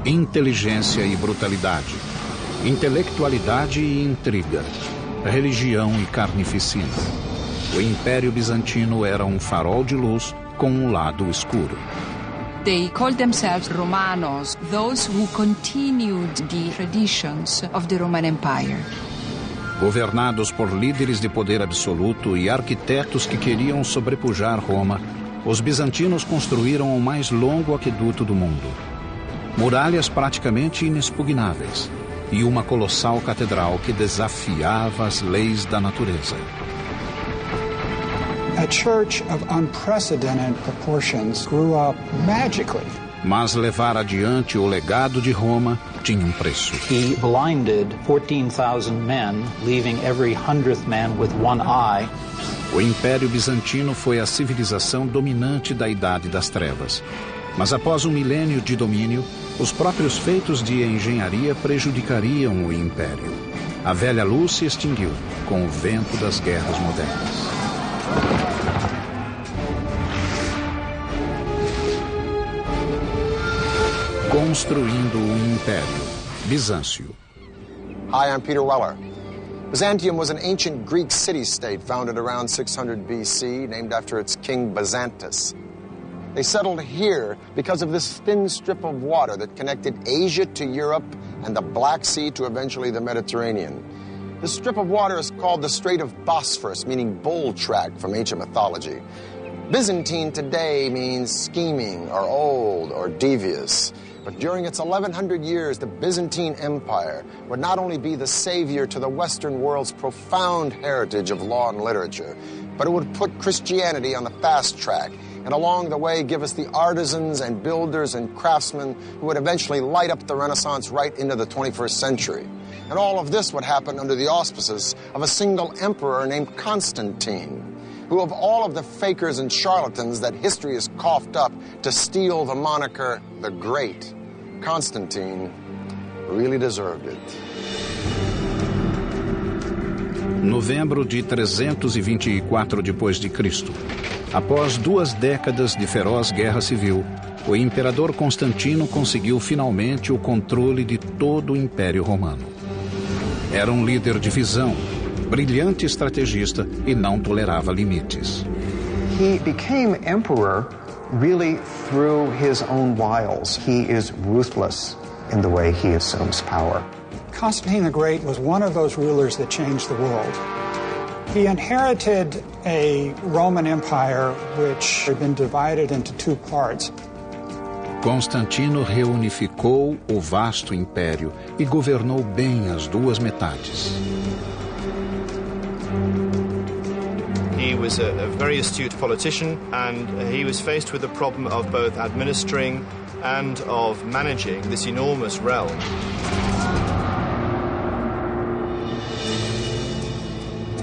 inteligência e brutalidade, intelectualidade e intriga, religião e carnificina. O Império Bizantino era um farol de luz com um lado escuro. They called themselves Romanos, those who continued the traditions of the Roman Empire. Governados por líderes de poder absoluto e arquitetos que queriam sobrepujar Roma, os bizantinos construíram o mais longo aqueduto do mundo. Muralhas praticamente inexpugnáveis e uma colossal catedral que desafiava as leis da natureza. A church of unprecedented proportions grew up magically. Mas levar adiante o legado de Roma tinha um preço. He blinded 14,000 men, leaving every 100th man with one eye. O Império Bizantino foi a civilização dominante da Idade das Trevas. Mas após um milênio de domínio, os próprios feitos de engenharia prejudicariam o Império. A velha luz se extinguiu com o vento das guerras modernas. Construindo o Império. Bizâncio. Hi, I'm Peter Weller. Byzantium was an ancient Greek city-state founded around 600 BC, named after its king Byzantus. They settled here because of this thin strip of water that connected Asia to Europe and the Black Sea to eventually the Mediterranean. This strip of water is called the Strait of Bosphorus, meaning bull track from ancient mythology. Byzantine today means scheming or old or devious. But during its 1100 years, the Byzantine Empire would not only be the savior to the Western world's profound heritage of law and literature, but it would put Christianity on the fast track and along the way give us the artisans and builders and craftsmen who would eventually light up the Renaissance right into the 21st century. And all of this would happen under the auspices of a single emperor named Constantine, who of all of the fakers and charlatans that history has coughed up to steal the moniker the Great, Constantine really deserved it. Novembro de 324 d.C. Após 2 décadas de feroz guerra civil, o imperador Constantino conseguiu finalmente o controle de todo o Império Romano. Era um líder de visão, brilhante estrategista e não tolerava limites. He became emperor really through his own wiles. He is ruthless in the way he assumes power. Constantine the Great was one of those rulers that changed the world. He inherited a Roman Empire which had been divided into 2 parts. Constantino reunificou o vasto império e governou bem as 2 metades. He was a very astute politician, and he was faced with the problem of both administering and of managing this enormous realm.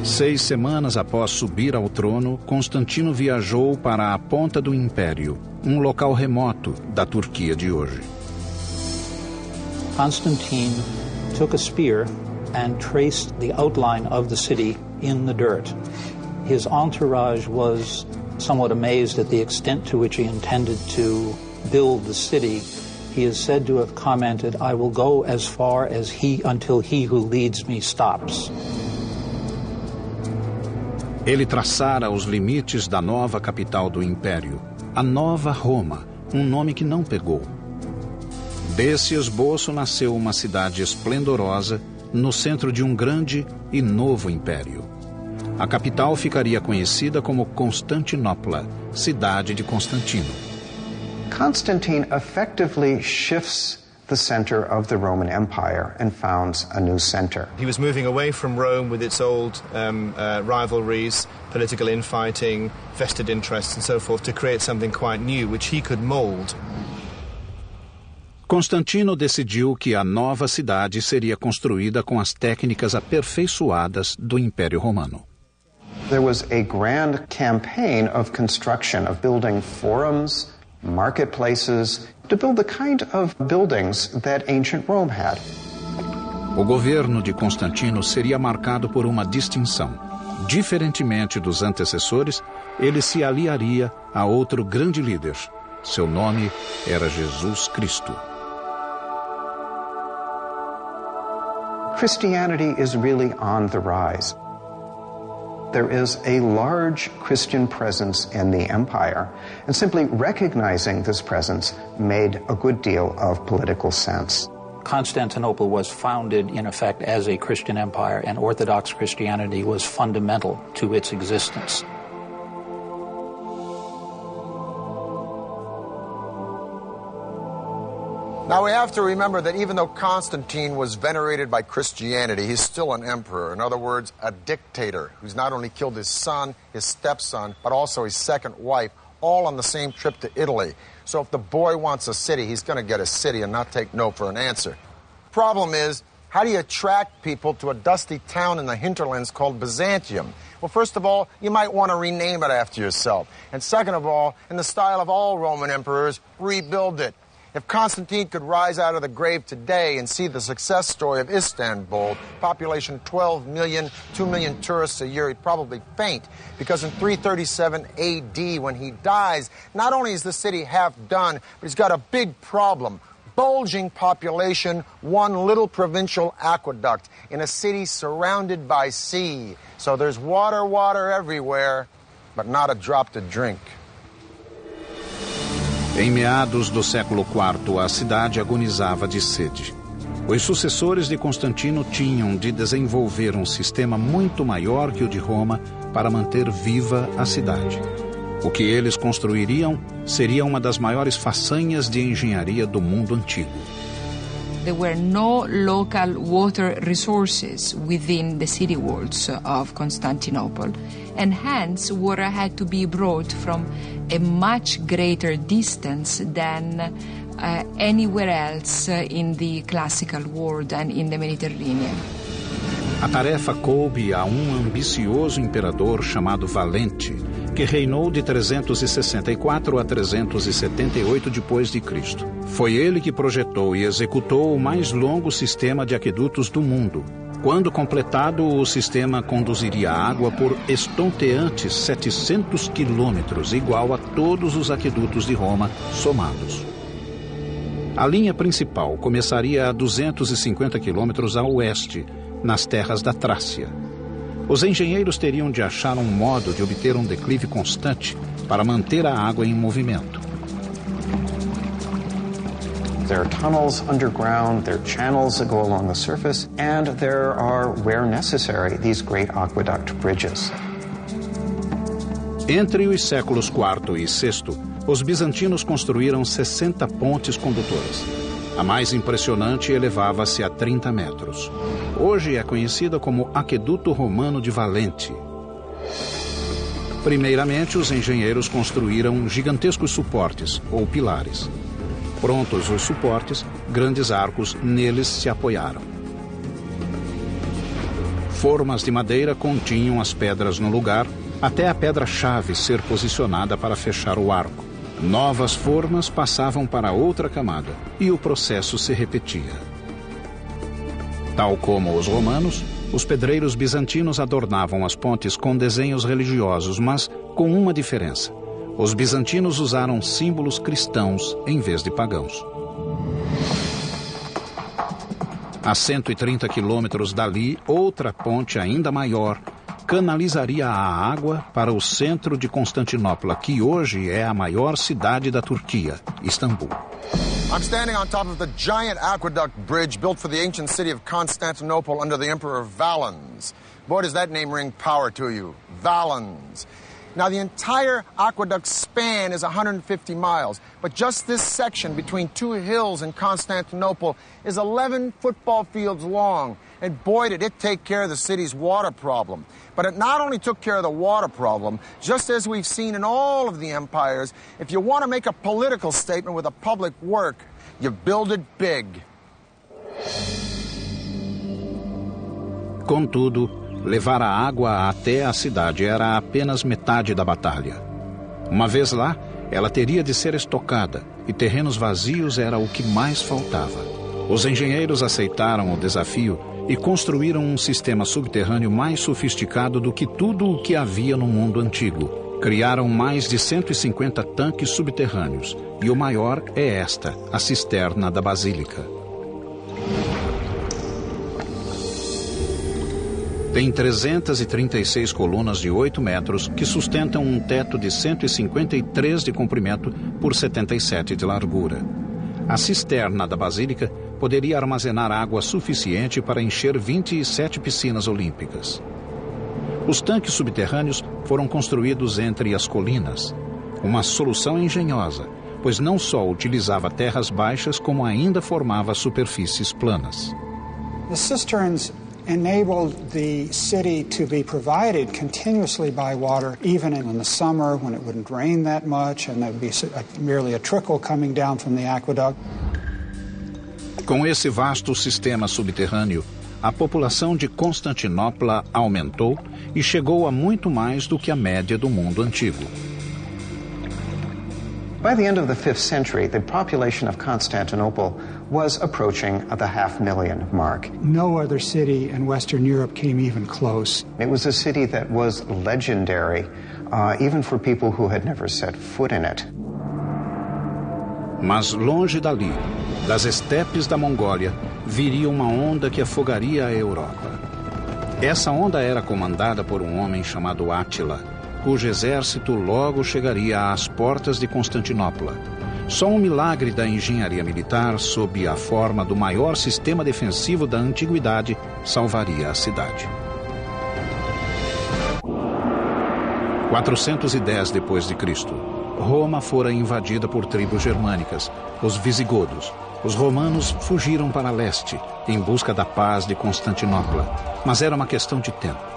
Seis semanas após subir ao trono, Constantino viajou para a ponta do Império, um local remoto da Turquia de hoje. Constantine took a spear and traced the outline of the city in the dirt. His entourage was somewhat amazed at the extent to which he intended to build the city. He is said to have commented, "I will go as far as until he who leads me stops." Ele traçara os limites da nova capital do Império, a Nova Roma, um nome que não pegou. Desse esboço nasceu uma cidade esplendorosa no centro de um grande e novo império. A capital ficaria conhecida como Constantinopla, cidade de Constantino. Constantine effectively shifts the center of the Roman Empire and founds a new center. He was moving away from Rome with its old rivalries, political infighting, vested interests and so forth, to create something quite new which he could mold. Constantino decidiu que a nova cidade seria construída com as técnicas aperfeiçoadas do Império Romano. There was a grand campaign of construction, of building forums, marketplaces, to build the kind of buildings that ancient Rome had. O governo de Constantino seria marcado por uma distinção. Diferentemente dos antecessores, ele se aliaria a outro grande líder. Seu nome era Jesus Cristo. Christianity is really on the rise. There is a large Christian presence in the empire, and simply recognizing this presence made a good deal of political sense. Constantinople was founded, in effect, as a Christian empire, and Orthodox Christianity was fundamental to its existence. Now we have to remember that even though Constantine was venerated by Christianity, he's still an emperor. In other words, a dictator who's not only killed his son, his stepson, but also his second wife, all on the same trip to Italy. So if the boy wants a city, he's going to get a city and not take no for an answer. Problem is, how do you attract people to a dusty town in the hinterlands called Byzantium? Well, first of all, you might want to rename it after yourself. And second of all, in the style of all Roman emperors, rebuild it. If Constantine could rise out of the grave today and see the success story of Istanbul, population 12 million, 2 million tourists a year, he'd probably faint. Because in 337 AD, when he dies, not only is the city half done, but he's got a big problem. Bulging population, one little provincial aqueduct in a city surrounded by sea. So there's water everywhere, but not a drop to drink. Em meados do século IV, a cidade agonizava de sede. Os sucessores de Constantino tinham de desenvolver um sistema muito maior que o de Roma para manter viva a cidade. O que eles construiriam seria uma das maiores façanhas de engenharia do mundo antigo. There were no local water resources within the city walls of Constantinople, and hence water had to be brought from a much greater distance than anywhere else in the classical world and in the Mediterranean. A tarefa coube a ambicioso imperador chamado Valente, que reinou de 364 a 378 depois de Cristo. Foi ele que projetou e executou o mais longo sistema de aquedutos do mundo. Quando completado, o sistema conduziria água por estonteantes 700 quilômetros, igual a todos os aquedutos de Roma somados. A linha principal começaria a 250 quilômetros a oeste, nas terras da Trácia. Os engenheiros teriam de achar um modo de obter um declive constante para manter a água em movimento. There are tunnels underground, there are channels that go along the surface, and there are, where necessary, these great aqueduct bridges. Entre os séculos IV e VI, os bizantinos construíram 60 pontes condutoras. A mais impressionante elevava-se a 30 metros. Hoje é conhecida como Aqueduto Romano de Valente. Primeiramente, os engenheiros construíram gigantescos suportes, ou pilares. Prontos os suportes, grandes arcos neles se apoiaram. Formas de madeira continham as pedras no lugar, até a pedra-chave ser posicionada para fechar o arco. Novas formas passavam para outra camada e o processo se repetia. Tal como os romanos, os pedreiros bizantinos adornavam as pontes com desenhos religiosos, mas com uma diferença. Os bizantinos usaram símbolos cristãos em vez de pagãos. A 130 quilômetros dali, outra ponte ainda maior canalizaria a água para o centro de Constantinopla, que hoje é a maior cidade da Turquia, Istambul. I'm standing on top of the giant aqueduct bridge built for the ancient city of Constantinople under the Emperor Valens. Boy, does that name ring power to you. Valens. Now, the entire aqueduct span is 150 miles, but just this section between two hills in Constantinople is 11 football fields long. And boy, did it take care of the city's water problem. But it not only took care of the water problem, just as we've seen in all of the empires, if you want to make a political statement with a public work, you build it big. Contudo, levar a água até a cidade era apenas metade da batalha. Uma vez lá, ela teria de ser estocada, e terrenos vazios era o que mais faltava. Os engenheiros aceitaram o desafio e construíram um sistema subterrâneo mais sofisticado do que tudo o que havia no mundo antigo. Criaram mais de 150 tanques subterrâneos, e o maior é esta, a cisterna da Basílica. Tem 336 colunas de 8 metros que sustentam um teto de 153 de comprimento por 77 de largura. A cisterna da Basílica poderia armazenar água suficiente para encher 27 piscinas olímpicas. Os tanques subterrâneos foram construídos entre as colinas, uma solução engenhosa, pois não só utilizava terras baixas, como ainda formava superfícies planas. The cisterns enabled the city to be provided continuously by water, even in the summer when it wouldn't rain that much and there would be merely a trickle coming down from the aqueduct. Com esse vasto sistema subterrâneo, a população de Constantinopla aumentou e chegou a muito mais do que a média do mundo antigo. By the end of the 5th century, the population of Constantinople was approaching the 500,000 mark. No other city in Western Europe came even close. It was a city that was legendary, even for people who had never set foot in it. Mas longe dali, das estepes da Mongólia, viria uma onda que afogaria a Europa. Essa onda era comandada por um homem chamado Átila, cujo exército logo chegaria às portas de Constantinopla. Só um milagre da engenharia militar, sob a forma do maior sistema defensivo da antiguidade, salvaria a cidade. 410 depois de Cristo, Roma fora invadida por tribos germânicas, os visigodos. Os romanos fugiram para leste, em busca da paz de Constantinopla, mas era uma questão de tempo.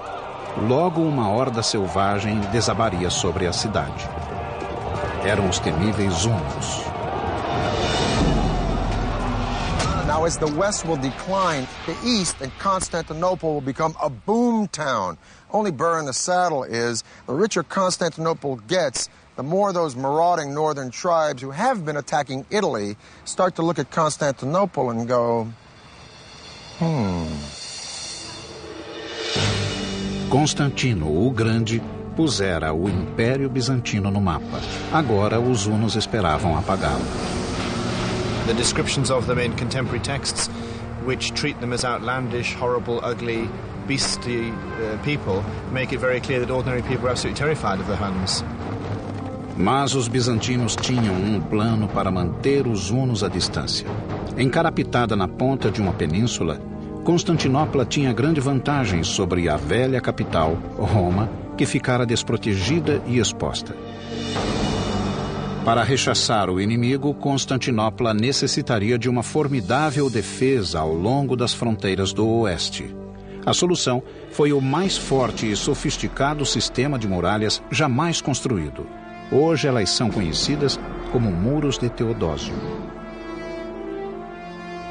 Logo uma horda selvagem desabaria sobre a cidade. Eram os temíveis hunos. Now, as the West will decline, the East and Constantinople will become a boom town. Only burr in the saddle is, the richer Constantinople gets, the more those marauding northern tribes who have been attacking Italy start to look at Constantinople and go, Constantino, o Grande, pusera o Império Bizantino no mapa. Agora os hunos esperavam apagá-lo. The descriptions of them in contemporary texts, which treat them as outlandish, horrible, ugly, beastly people, make it very clear that ordinary people are absolutely terrified of the Huns. Mas os bizantinos tinham um plano para manter os hunos à distância. Encarapitada na ponta de uma península, Constantinopla tinha grande vantagem sobre a velha capital, Roma, que ficara desprotegida e exposta. Para rechaçar o inimigo, Constantinopla necessitaria de uma formidável defesa ao longo das fronteiras do oeste. A solução foi o mais forte e sofisticado sistema de muralhas jamais construído. Hoje elas são conhecidas como Muros de Teodósio.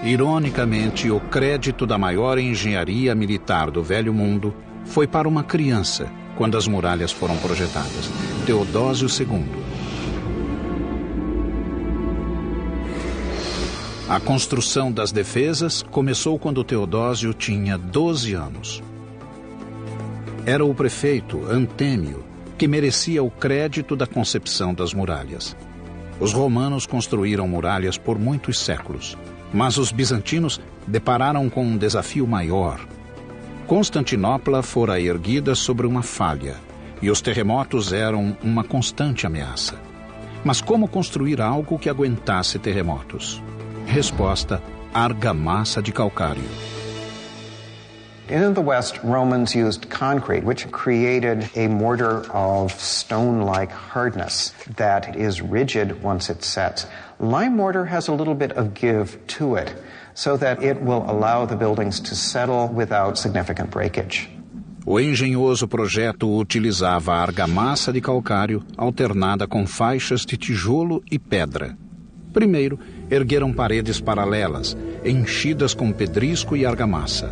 Ironicamente, o crédito da maior engenharia militar do Velho Mundo foi para uma criança quando as muralhas foram projetadas, Teodósio II. A construção das defesas começou quando Teodósio tinha 12 anos. Era o prefeito Antêmio que merecia o crédito da concepção das muralhas. Os romanos construíram muralhas por muitos séculos, mas os bizantinos depararam com um desafio maior. Constantinopla fora erguida sobre uma falha, e os terremotos eram uma constante ameaça. Mas como construir algo que aguentasse terremotos? Resposta: argamassa de calcário. In the West, Romans used concrete, which created a mortar of stone-like hardness that is rigid once it sets. Lime mortar has a little bit of give to it, so that it will allow the buildings to settle without significant breakage. O engenhoso projeto utilizava a argamassa de calcário alternada com faixas de tijolo e pedra. Primeiro, ergueram paredes paralelas, enchidas com pedrisco e argamassa.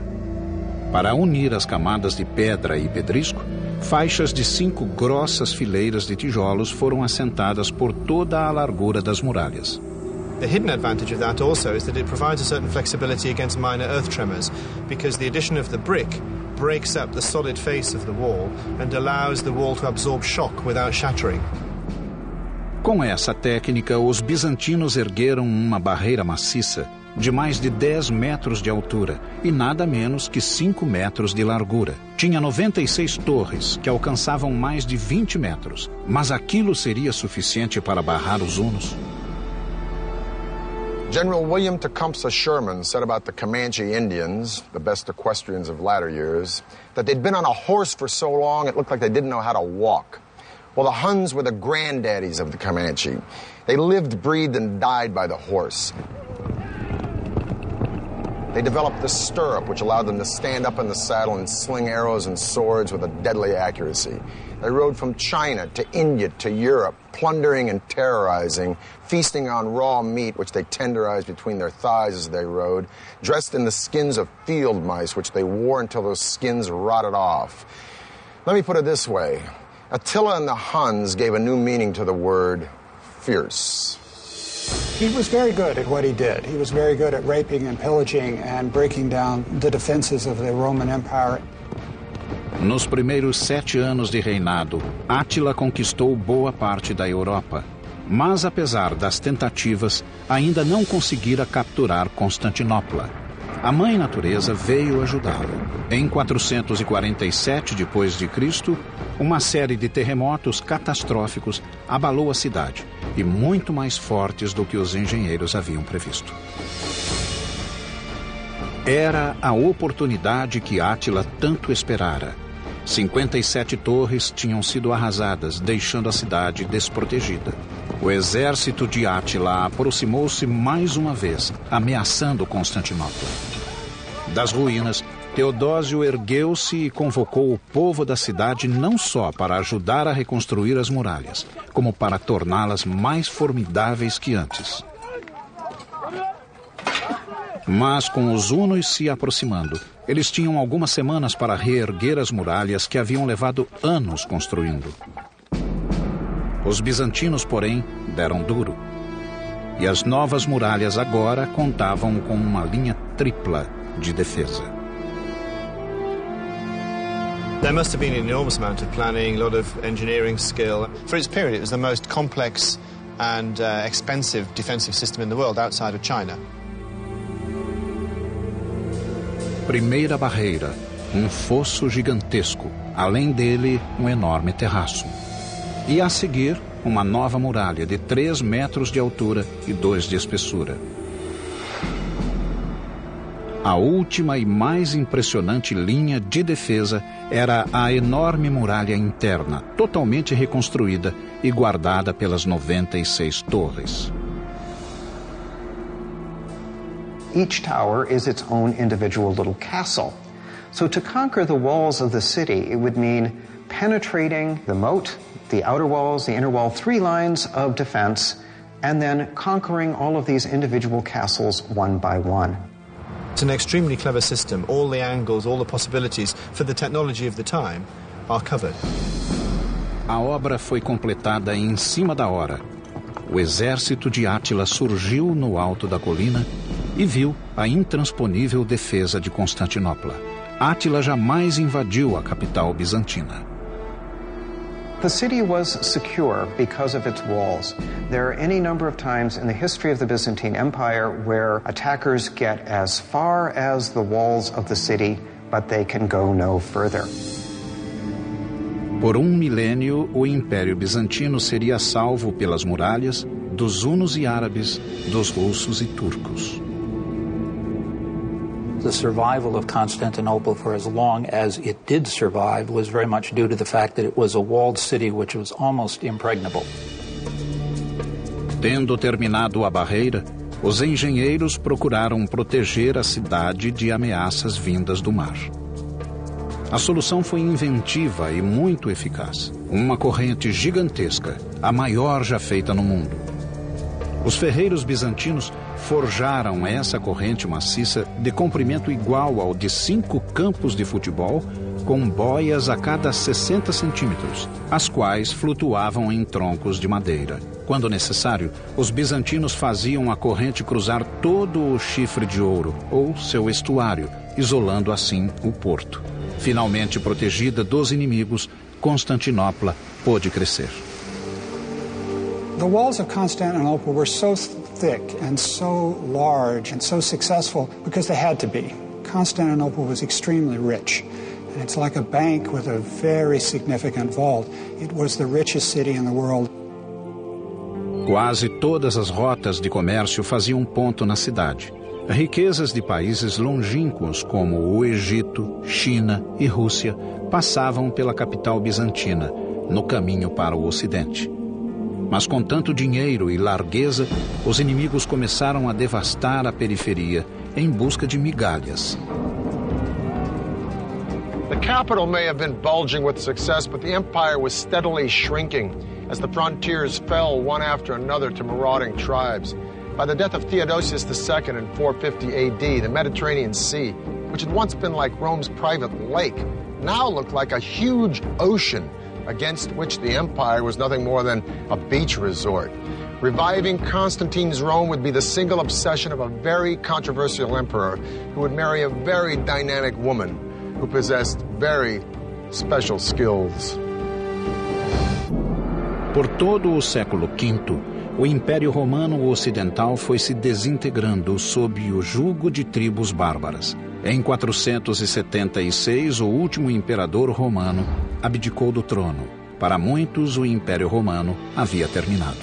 Para unir as camadas de pedra e pedrisco, faixas de 5 grossas fileiras de tijolos foram assentadas por toda a largura das muralhas. The hidden advantage of that also is that it provides a certain flexibility against minor earth tremors, because the addition of the brick breaks up the solid face of the wall and allows the wall to absorb shock without shattering. Com essa técnica, os bizantinos ergueram uma barreira maciça de mais de 10 metros de altura e nada menos que 5 metros de largura. Tinha 96 torres, que alcançavam mais de 20 metros. Mas aquilo seria suficiente para barrar os hunos? General William Tecumseh Sherman said about the Comanche Indians, the best equestrians of latter years, that they'd been on a horse for so long it looked like they didn't know how to walk. Well, the Huns were the granddaddies of the Comanche. They lived, breathed, and died by the horse. They developed the stirrup, which allowed them to stand up in the saddle and sling arrows and swords with a deadly accuracy. They rode from China to India to Europe, plundering and terrorizing, feasting on raw meat, which they tenderized between their thighs as they rode, dressed in the skins of field mice, which they wore until those skins rotted off. Let me put it this way. Attila and the Huns gave a new meaning to the word fierce. He was very good at what he did. He was very good at raping and pillaging and breaking down the defenses of the Roman Empire. Nos primeiros 7 anos de reinado, Átila conquistou boa parte da Europa. Mas, apesar das tentativas, ainda não conseguira capturar Constantinopla. A Mãe Natureza veio ajudá-lo. Em 447 d.C., uma série de terremotos catastróficos abalou a cidade, e muito mais fortes do que os engenheiros haviam previsto. Era a oportunidade que Átila tanto esperara. 57 torres tinham sido arrasadas, deixando a cidade desprotegida. O exército de Átila aproximou-se mais uma vez, ameaçando Constantinopla. Das ruínas, Teodósio ergueu-se e convocou o povo da cidade não só para ajudar a reconstruir as muralhas, como para torná-las mais formidáveis que antes. Mas com os hunos se aproximando, eles tinham algumas semanas para reerguer as muralhas que haviam levado anos construindo. Os bizantinos, porém, deram duro. E as novas muralhas agora contavam com uma linha tripla de defesa. There must have been an enormous amount of planning, a lot of engineering skill. For its period, it was the most complex and expensive defensive system in the world outside of China. Primeira barreira, fosso gigantesco, além dele um enorme terraço. E a seguir, uma nova muralha de 3 metros de altura e 2 de espessura. A última e mais impressionante linha de defesa era a enorme muralha interna, totalmente reconstruída e guardada pelas 96 torres. Each tower is its own individual little castle. So to conquer the walls of the city, it would mean penetrating the moat, the outer walls, the inner wall, 3 lines of defense, and then conquering all of these individual castles one by one. It's an extremely clever system. All the angles, all the possibilities for the technology of the time are covered. A obra foi completada em cima da hora. O exército de Átila surgiu no alto da colina e viu a intransponível defesa de Constantinopla. Átila jamais invadiu a capital bizantina. The city was secure because of its walls. There are any number of times in the history of the Byzantine Empire where attackers get as far as the walls of the city, but they can go no further. Por milênio, o Império Bizantino seria salvo pelas muralhas dos hunos e árabes, dos russos e turcos. The survival of Constantinople for as long as it did survive was very much due to the fact that it was a walled city which was almost impregnable. Tendo terminado a barreira, os engenheiros procuraram proteger a cidade de ameaças vindas do mar. A solução foi inventiva e muito eficaz. Uma corrente gigantesca, a maior já feita no mundo. Os ferreiros bizantinos forjaram essa corrente maciça de comprimento igual ao de 5 campos de futebol, com boias a cada 60 centímetros, as quais flutuavam em troncos de madeira. Quando necessário, os bizantinos faziam a corrente cruzar todo o chifre de ouro, ou seu estuário, isolando assim o porto. Finalmente protegida dos inimigos, Constantinopla pôde crescer. The walls of Constantinople were so thick and so large and so successful because they had to be. Constantinople was extremely rich. And it's like a bank with a very significant vault. It was the richest city in the world. Quase todas as rotas de comércio faziam ponto na cidade. Riquezas de países longínquos como o Egito, China e Rússia passavam pela capital bizantina, no caminho para o Ocidente. Mas com tanto dinheiro e largueza, os inimigos começaram a devastar a periferia em busca de migalhas. The capital may have been bulging with success, but the empire was steadily shrinking as the frontiers fell one after another to marauding tribes. By the death of Theodosius II in 450 AD, the Mediterranean Sea, which had once been like Rome's private lake, now looked like a huge ocean against which the empire was nothing more than a beach resort. Reviving Constantine's Rome would be the single obsession of a very controversial emperor who would marry a very dynamic woman who possessed very special skills. Por todo o século V, o Império Romano Ocidental foi se desintegrando sob o jugo de tribos bárbaras. Em 476, o último imperador romano abdicou do trono. Para muitos, o Império Romano havia terminado.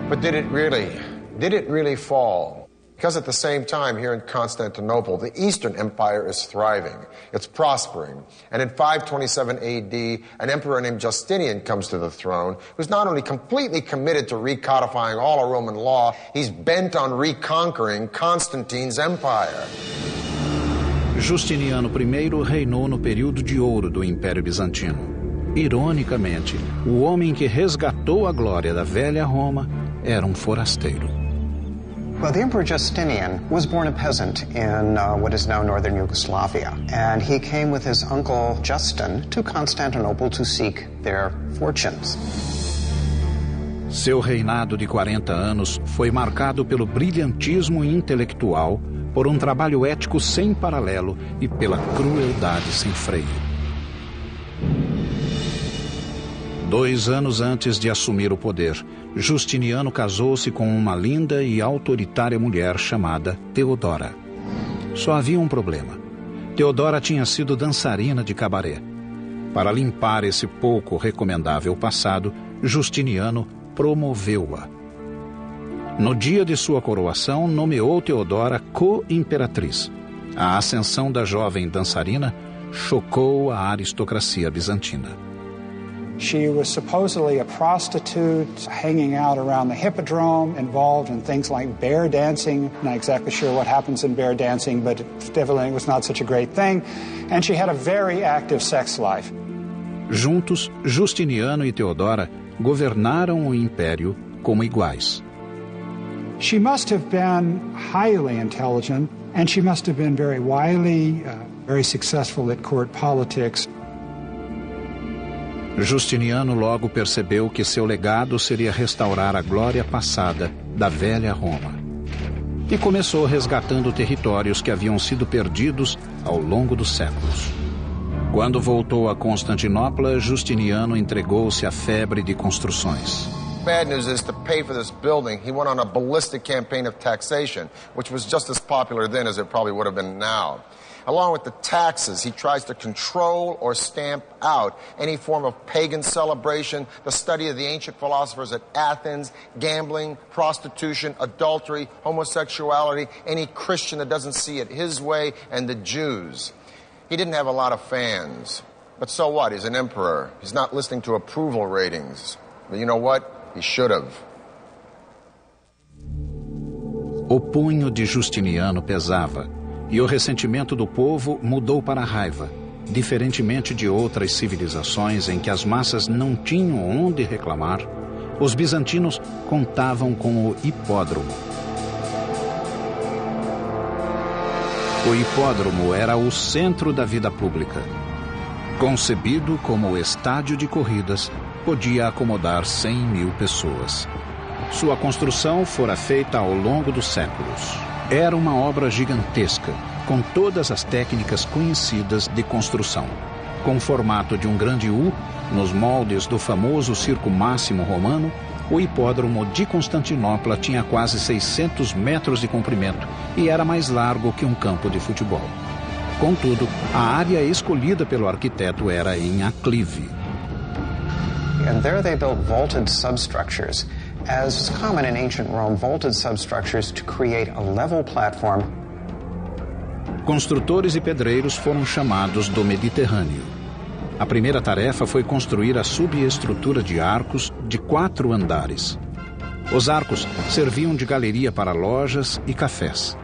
But did it really fall? Because at the same time, here in Constantinople, the Eastern Empire is thriving. It's prospering. And in 527 AD, an emperor named Justinian comes to the throne, who's not only completely committed to recodifying all of Roman law, he's bent on reconquering Constantine's empire. Justiniano I reinou no período de ouro do Império Bizantino. Ironicamente, o homem que resgatou a glória da velha Roma era um forasteiro. Well, the Emperor Justinian was born a peasant in what is now northern Yugoslavia, and he came with his uncle Justin to Constantinople to seek their fortunes. Seu reinado de 40 anos foi marcado pelo brilhantismo intelectual, por um trabalho ético sem paralelo e pela crueldade sem freio. 2 anos antes de assumir o poder, Justiniano casou-se com uma linda e autoritária mulher chamada Teodora. Só havia um problema. Teodora tinha sido dançarina de cabaré. Para limpar esse pouco recomendável passado, Justiniano promoveu-a. No dia de sua coroação, nomeou Teodora co-imperatriz. A ascensão da jovem dançarina chocou a aristocracia bizantina. She was supposedly a prostitute hanging out around the hippodrome, involved in things like bear dancing. Not exactly sure what happens in bear dancing, but it definitely was not such a great thing. And she had a very active sex life. Juntos, Justiniano e Teodora governaram o império como iguais. She must have been highly intelligent, and she must have been very wily, very successful at court politics. Justiniano logo percebeu que seu legado seria restaurar a glória passada da velha Roma. E começou resgatando territórios que haviam sido perdidos ao longo dos séculos. Quando voltou a Constantinopla, Justiniano entregou-se à febre de construções. Bad news is, to pay for this building, he went on a ballistic campaign of taxation, which was just as popular then as it probably would have been now. Along with the taxes, he tries to control or stamp out any form of pagan celebration, the study of the ancient philosophers at Athens, gambling, prostitution, adultery, homosexuality, any Christian that doesn't see it his way, and the Jews. He didn't have a lot of fans. But so what? He's an emperor. He's not listening to approval ratings. But you know what? He should have. O punho de Justiniano pesava. E o ressentimento do povo mudou para a raiva, diferentemente de outras civilizações em que as massas não tinham onde reclamar. Os bizantinos contavam com o hipódromo. O hipódromo era o centro da vida pública. Concebido como estádio de corridas, podia acomodar 100.000 pessoas. Sua construção fora feita ao longo dos séculos. Era uma obra gigantesca, com todas as técnicas conhecidas de construção. Com o formato de um grande U, nos moldes do famoso Circo Máximo romano, o hipódromo de Constantinopla tinha quase 600 metros de comprimento e era mais largo que um campo de futebol. Contudo, a área escolhida pelo arquiteto era em aclive. And there they built vaulted substructures. As was common in ancient Rome, vaulted substructures to create a level platform. Construtores e pedreiros foram chamados do Mediterrâneo. A primeira tarefa foi construir a subestrutura de arcos de 4 andares. Os arcos serviam de galeria para lojas e cafés.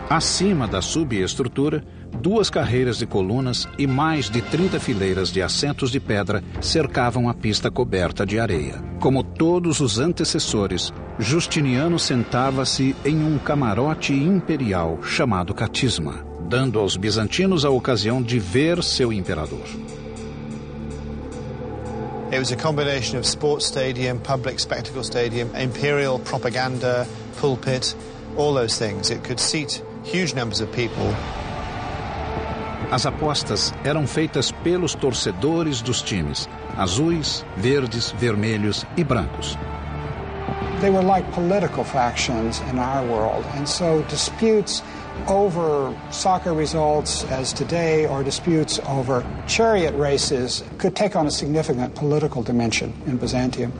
Acima da subestrutura, 2 carreiras de colunas e mais de 30 fileiras de assentos de pedra cercavam a pista coberta de areia. Como todos os antecessores, Justiniano sentava-se em um camarote imperial chamado catisma, dando aos bizantinos a ocasião de ver seu imperador. It was a combination of sports stadium, public spectacle stadium, imperial propaganda, pulpit, all those things. It could seat huge numbers of people. As apostas eram feitas pelos torcedores dos times, azuis, verdes, vermelhos e brancos. They were like political factions in our world, and so disputes over soccer results as today or disputes over chariot races could take on a significant political dimension in Byzantium.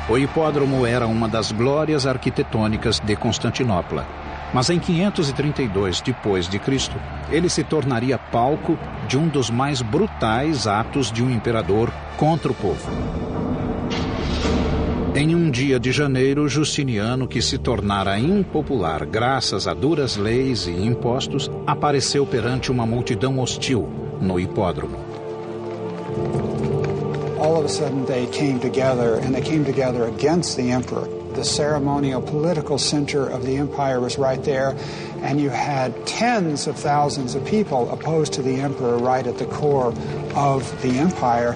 O hipódromo era uma das glórias arquitetônicas de Constantinopla, mas em 532 d.C., ele se tornaria palco de um dos mais brutais atos de um imperador contra o povo. Em um dia de janeiro, Justiniano, que se tornara impopular graças a duras leis e impostos, apareceu perante uma multidão hostil no hipódromo. All of a sudden they came together, and they came together against the emperor. The ceremonial political center of the empire was right there, and you had tens of thousands of people opposed to the emperor right at the core of the empire.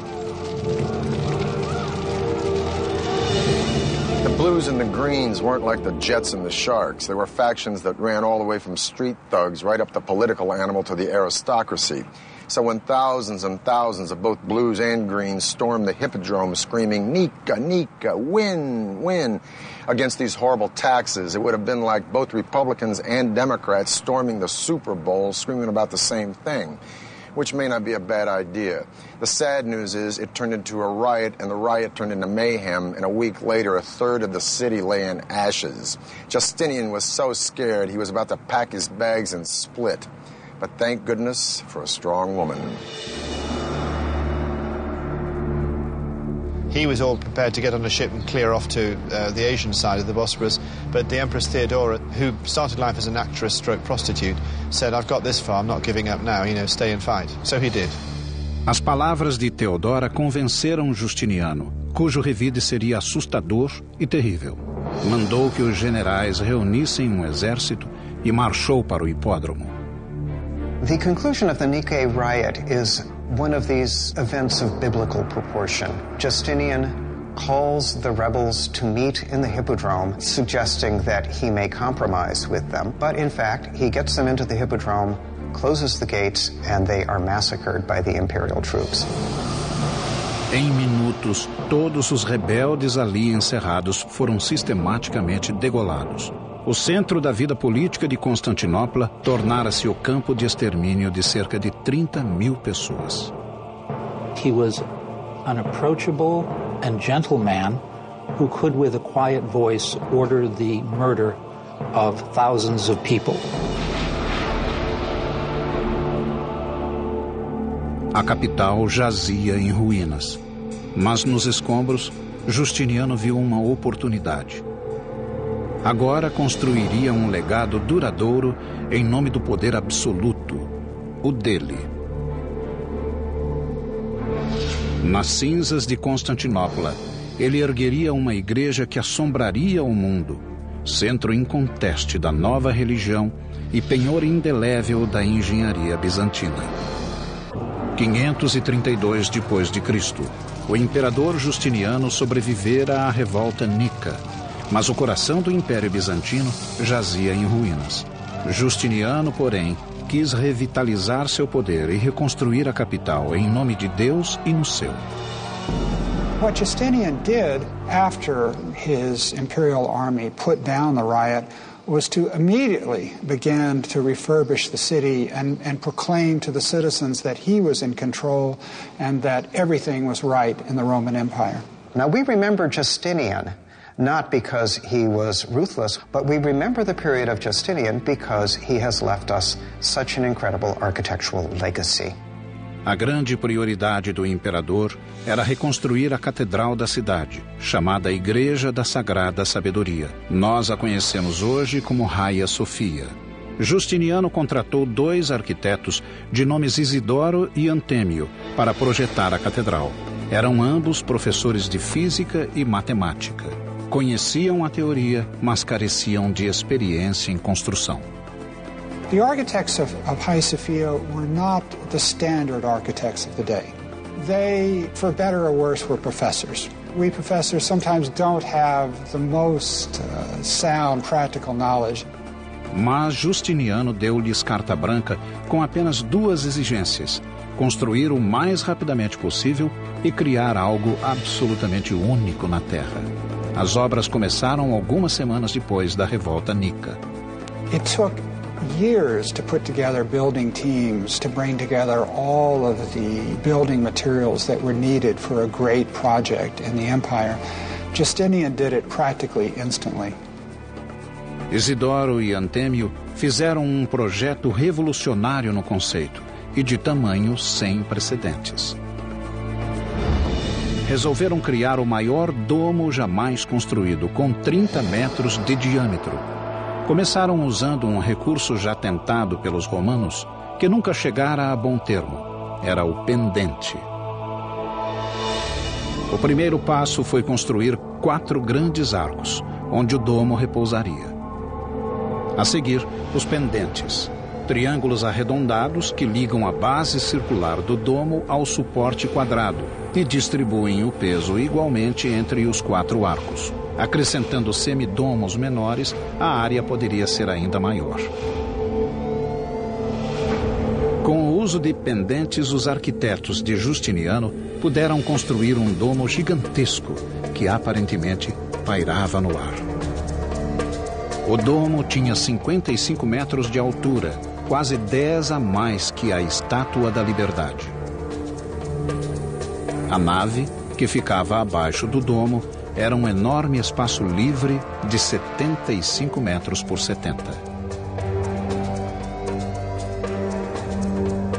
The Blues and the Greens weren't like the Jets and the Sharks. They were factions that ran all the way from street thugs right up the political animal to the aristocracy. So when thousands and thousands of both Blues and Greens stormed the Hippodrome screaming, "Nika, Nika, win, win," against these horrible taxes, it would have been like both Republicans and Democrats storming the Super Bowl screaming about the same thing, which may not be a bad idea. The sad news is it turned into a riot, and the riot turned into mayhem, and a week later a third of the city lay in ashes. Justinian was so scared he was about to pack his bags and split. But thank goodness for a strong woman. He was all prepared to get on a ship and clear off to the Asian side of the Bosporus, but the Empress Theodora, who started life as an actress stroke prostitute, said, "I've got this far, I'm not giving up now, stay and fight." So he did. As palavras de Teodora convenceram Justiniano, cujo revide seria assustador e terrível. Mandou que os generais reunissem um exército e marchou para o hipódromo. The conclusion of the Nicaea riot is one of these events of biblical proportion. Justinian calls the rebels to meet in the Hippodrome, suggesting that he may compromise with them. But in fact, he gets them into the Hippodrome, closes the gates, and they are massacred by the imperial troops. Em minutos, todos os rebeldes ali encerrados foram sistematicamente degolados. O centro da vida política de Constantinopla tornara-se o campo de extermínio de cerca de 30.000 pessoas. He was an approachable and gentle man who could, with a quiet voice, order the murder of thousands of people. A capital jazia em ruínas, mas nos escombros, Justiniano viu uma oportunidade. Agora construiria um legado duradouro em nome do poder absoluto, o dele. Nas cinzas de Constantinopla, ele ergueria uma igreja que assombraria o mundo, centro inconteste da nova religião e penhor indelével da engenharia bizantina. 532 d.C., o imperador Justiniano sobrevivera à revolta nica, mas o coração do Império Bizantino jazia em ruínas. Justiniano, porém, quis revitalizar seu poder e reconstruir a capital em nome de Deus e no seu. What Justinian did after his imperial army put down the riot was to immediately begin to refurbish the city and proclaim to the citizens that he was in control and that everything was right in the Roman Empire. Now, we remember Justinian not because he was ruthless, but we remember the period of Justinian because he has left us such an incredible architectural legacy. A grande prioridade do imperador era reconstruir a catedral da cidade, chamada Igreja da Sagrada Sabedoria. Nós a conhecemos hoje como Hagia Sophia. Justiniano contratou 2 arquitetos de nomes Isidoro e Antêmio para projetar a catedral. Eram ambos professores de física e matemática. Conheciam a teoria, mas careciam de experiência em construção. The architects of Hagia Sophia were not the standard architects of the day. They, for better or worse, were professors. We professors sometimes don't have the most sound practical knowledge. Mas Justiniano deu-lhes carta branca com apenas 2 exigências: construir o mais rapidamente possível e criar algo absolutamente único na Terra. As obras começaram algumas semanas depois da revolta nica. It took years to put together building teams, to bring together all of the building materials that were needed for a great project in the empire. Justinian did it practically instantly. Isidoro e Antêmio fizeram um projeto revolucionário no conceito e de tamanho sem precedentes. Resolveram criar o maior domo jamais construído, com 30 metros de diâmetro. Começaram usando um recurso já tentado pelos romanos, que nunca chegara a bom termo. Era o pendente. O primeiro passo foi construir 4 grandes arcos, onde o domo repousaria. A seguir, os pendentes, triângulos arredondados que ligam a base circular do domo ao suporte quadrado e distribuem o peso igualmente entre os 4 arcos. Acrescentando semidomos menores, a área poderia ser ainda maior. Com o uso de pendentes, os arquitetos de Justiniano puderam construir um domo gigantesco que aparentemente pairava no ar. O domo tinha 55 metros de altura, quase 10 a mais que a Estátua da Liberdade. A nave, que ficava abaixo do domo, era um enorme espaço livre de 75 metros por 70.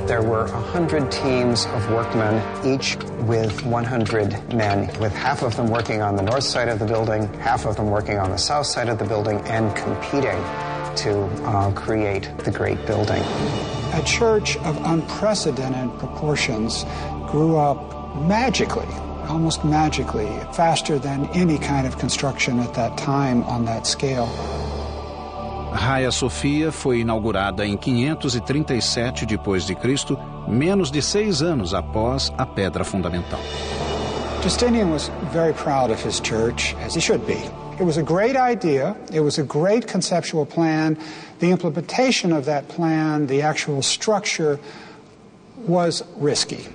There were 100 teams of workmen, each with 100 men, with half of them working on the north side of the building, half of them working on the south side of the building, and competing to create the great building. A church of unprecedented proportions grew up magically, almost magically, faster than any kind of construction at that time on that scale. Hagia Sophia foi inaugurada em 537 d.C., menos de 6 anos após a pedra fundamental. Justinian was very proud of his church, as he should be. It was a great idea, it was a great conceptual plan. The implementation of that plan, the actual structure, was risky.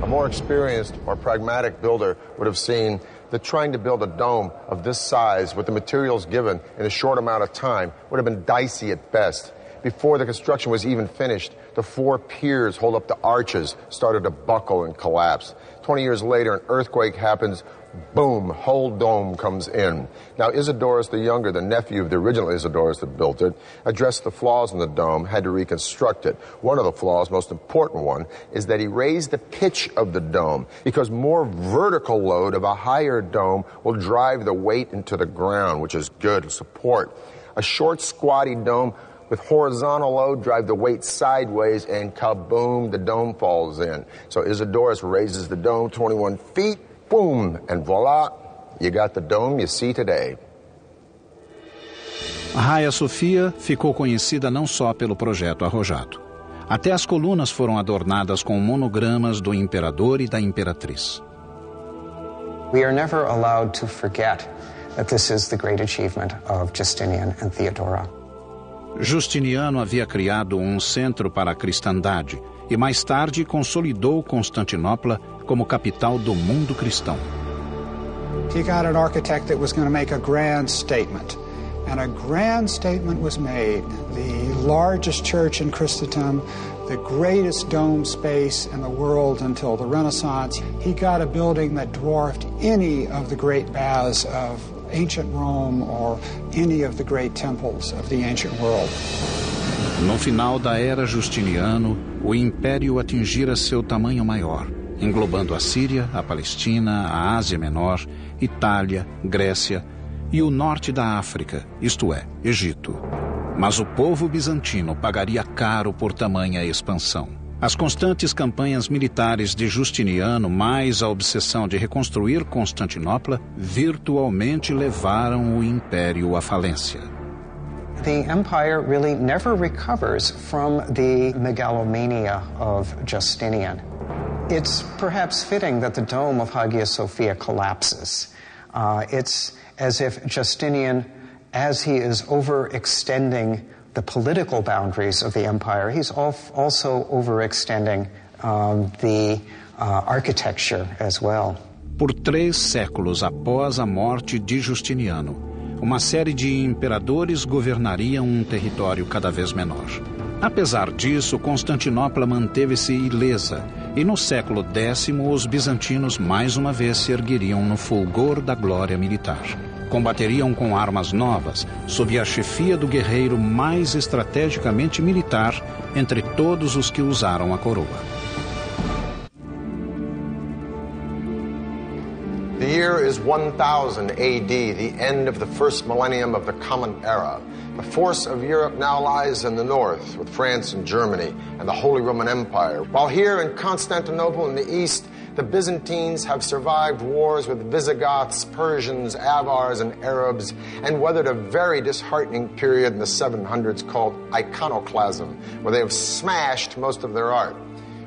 A more experienced or pragmatic builder would have seen that trying to build a dome of this size with the materials given in a short amount of time would have been dicey at best. Before the construction was even finished, the 4 piers hold up the arches started to buckle and collapse. 20 years later, an earthquake happens. Boom, whole dome comes in. Now, Isidorus the Younger, the nephew of the original Isidorus that built it, addressed the flaws in the dome, had to reconstruct it. One of the flaws, most important one, is that he raised the pitch of the dome because more vertical load of a higher dome will drive the weight into the ground, which is good support. A short, squatty dome with horizontal load drive the weight sideways, and kaboom, the dome falls in. So Isidorus raises the dome 21 feet, boom, and voila, you got the dome you see today. A Hagia Sophia ficou conhecida não só pelo projeto arrojado. Até as colunas foram adornadas com monogramas do imperador e da imperatriz. We are never allowed to forget that this is the great achievement of Justinian and Theodora. Justiniano havia criado um centro para a cristandade e mais tarde consolidou Constantinopla como capital do mundo cristão. He got an architect that was going to make a grand statement. And a grand statement was made. The largest church in Christendom, the greatest dome space in the world until the Renaissance. He got a building that dwarfed any of the great baths of ancient Rome or any of the great temples of the ancient world. No final da era Justiniano, o império atingira seu tamanho maior, englobando a Síria, a Palestina, a Ásia Menor, Itália, Grécia e o norte da África, isto é, Egito. Mas o povo bizantino pagaria caro por tamanha expansão. As constantes campanhas militares de Justiniano, mais a obsessão de reconstruir Constantinopla, virtualmente levaram o império à falência. The empire really never recovers from the megalomania of Justinian. It's perhaps fitting that the dome of Hagia Sophia collapses. It's as if Justinian, as he is overextending the political boundaries of the empire, he's also overextending the architecture as well. Por 3 séculos após a morte de Justiniano, uma série de imperadores governariam um território cada vez menor. Apesar disso, Constantinopla manteve-se ilesa, e no século X os bizantinos mais uma vez se ergueriam no fulgor da glória militar. Combateriam com armas novas, sob a chefia do guerreiro mais estrategicamente militar entre todos os que usaram a coroa. The year is 1000 AD, the end of the first millennium of the Common Era. The force of Europe now lies in the north, with France and Germany and the Holy Roman Empire. While here in Constantinople in the east, the Byzantines have survived wars with Visigoths, Persians, Avars, and Arabs, and weathered a very disheartening period in the 700s called iconoclasm, where they have smashed most of their art.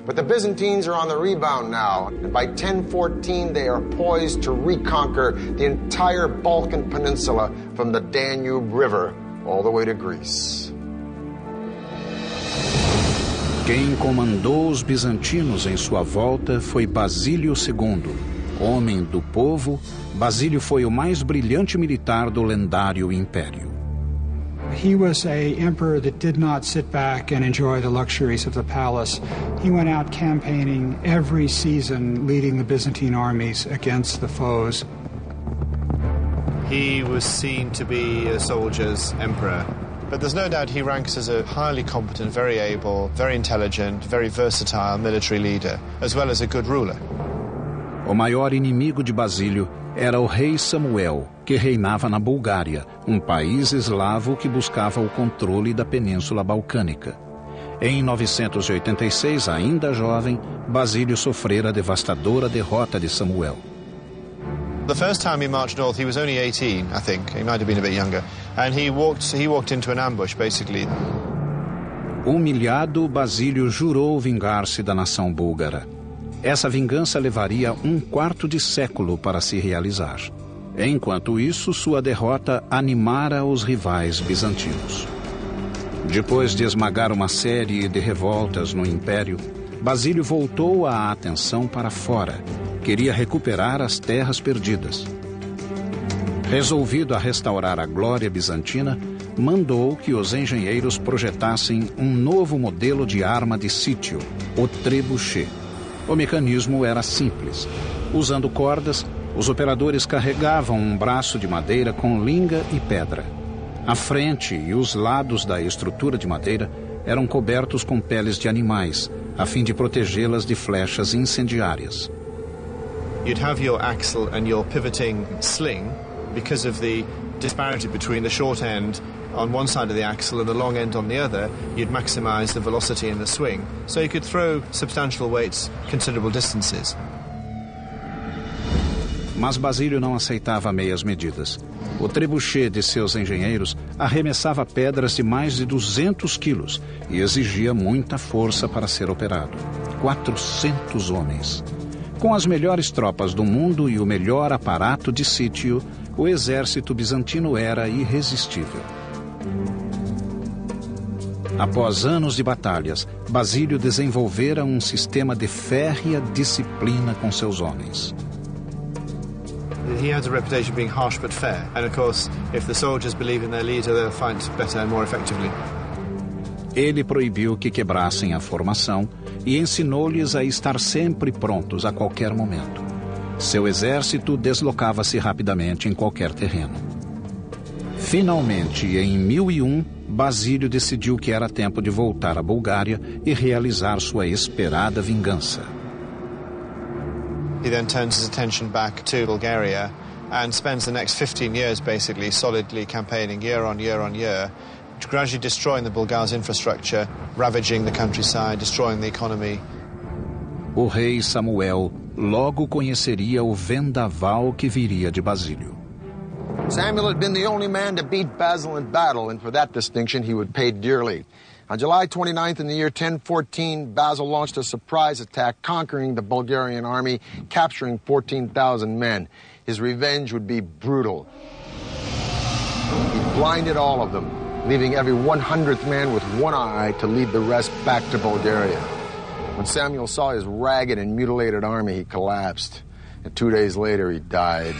But the Byzantines are on the rebound now, and by 1014 they are poised to reconquer the entire Balkan Peninsula from the Danube River all the way to Greece. Quem comandou os bizantinos em sua volta foi Basílio II. Homem do povo, Basílio foi o mais brilhante militar do lendário império. He was an emperor that did not sit back and enjoy the luxuries of the palace. He went out campaigning every season, leading the Byzantine armies against the foes. He was seen to be a soldier's emperor. But there's no doubt he ranks as a highly competent, very able, very intelligent, very versatile military leader, as well as a good ruler. O maior inimigo de Basílio era o rei Samuel, que reinava na Bulgária, um país eslavo que buscava o controle da Península Balcânica. Em 986, ainda jovem, Basílio sofrera a devastadora derrota de Samuel. The first time he marched north, he was only 18, I think. He might have been a bit younger. And he walked into an ambush, basically. Humilhado, Basílio jurou vingar-se da nação búlgara. Essa vingança levaria 1/4 de século para se realizar. Enquanto isso, sua derrota animara os rivais bizantinos. Depois de esmagar uma série de revoltas no Império, Basílio voltou a atenção para fora. Queria recuperar as terras perdidas. Resolvido a restaurar a glória bizantina, mandou que os engenheiros projetassem um novo modelo de arma de sítio, o trebuchet. O mecanismo era simples. Usando cordas, os operadores carregavam um braço de madeira com linga e pedra. A frente e os lados da estrutura de madeira eram cobertos com peles de animais, a fim de protegê-las de flechas incendiárias. You'd have your axle and your pivoting sling because of the disparity between the short end on one side of the axle and the long end on the other. You'd maximize the velocity in the swing, so you could throw substantial weights considerable distances. Mas Basílio não aceitava meias medidas. O trebuchet de seus engenheiros arremessava pedras de mais de 200 quilos e exigia muita força para ser operado. 400 homens. Com as melhores tropas do mundo e o melhor aparato de sítio, o exército bizantino era irresistível. Após anos de batalhas, Basílio desenvolvera um sistema de férrea disciplina com seus homens. He has a reputation of being harsh but fair, and of course, if the soldiers believe in their leader, they'll fight better and more effectively. Ele proibiu que quebrassem a formação e ensinou-lhes a estar sempre prontos a qualquer momento. Seu exército deslocava-se rapidamente em qualquer terreno. Finalmente, em 1001, Basílio decidiu que era tempo de voltar à Bulgária e realizar sua esperada vingança. He then turns his attention back to Bulgaria and spends the next 15 years basically solidly campaigning year on year on year, gradually destroying the Bulgars' infrastructure, ravaging the countryside, destroying the economy. O rei Samuel logo conheceria o vendaval que viria de Basílio. Samuel had been the only man to beat Basil in battle, and for that distinction he would pay dearly. On July 29th in the year 1014, Basil launched a surprise attack, conquering the Bulgarian army, capturing 14,000 men. His revenge would be brutal. He blinded all of them, leaving every 100th man with one eye to lead the rest back to Bulgaria. When Samuel saw his ragged and mutilated army, he collapsed. And 2 days later, he died.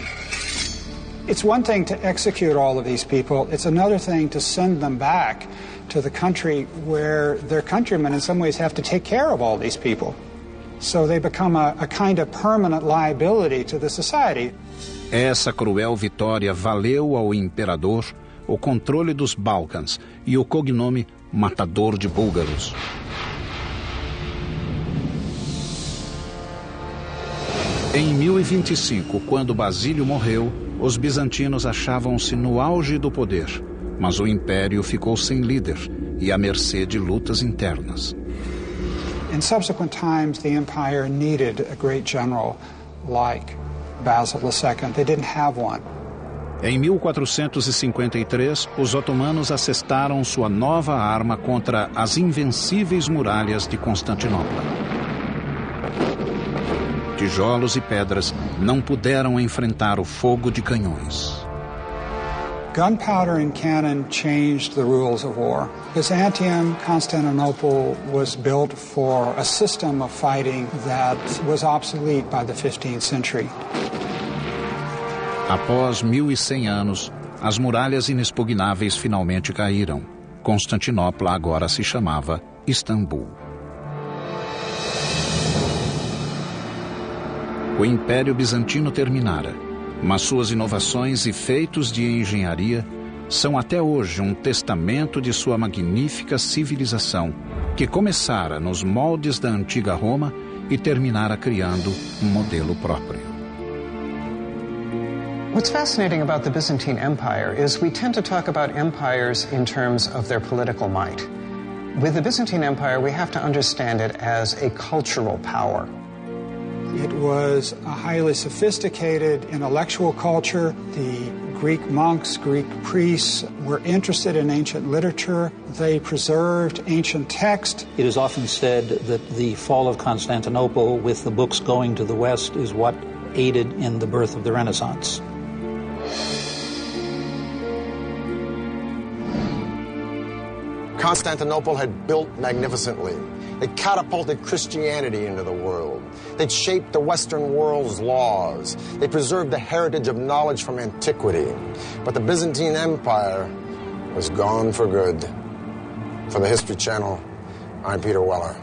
It's one thing to execute all of these people. It's another thing to send them back to the country where their countrymen in some ways have to take care of all these people. So they become a kind of permanent liability to the society. Essa cruel vitória valeu ao imperador o controle dos Balcãs e o cognome Matador de Búlgaros. Em 1025, quando Basílio morreu, os bizantinos achavam-se no auge do poder, mas o império ficou sem líder e à mercê de lutas internas. In subsequent times, the empire needed a great general like Basil II. They didn't have one. Em 1453, os otomanos assestaram sua nova arma contra as invencíveis muralhas de Constantinopla. Tijolos e pedras não puderam enfrentar o fogo de canhões. Gunpowder and cannon changed the rules of war. Byzantium, Constantinople was built for a system of fighting that was obsolete by the 15th century. Após 1100 anos, as muralhas inexpugnáveis finalmente caíram. Constantinopla agora se chamava Istambul. O Império Bizantino terminara, mas suas inovações e feitos de engenharia são até hoje um testamento de sua magnífica civilização, que começara nos moldes da antiga Roma e terminara criando um modelo próprio. What's fascinating about the Byzantine Empire is we tend to talk about empires in terms of their political might. With the Byzantine Empire, we have to understand it as a cultural power. It was a highly sophisticated intellectual culture. The Greek monks, Greek priests were interested in ancient literature. They preserved ancient text. It is often said that the fall of Constantinople, with the books going to the West, is what aided in the birth of the Renaissance. Constantinople had built magnificently. They catapulted Christianity into the world. They'd shaped the Western world's laws. They preserved the heritage of knowledge from antiquity. But the Byzantine Empire was gone for good. For the History Channel, I'm Peter Weller.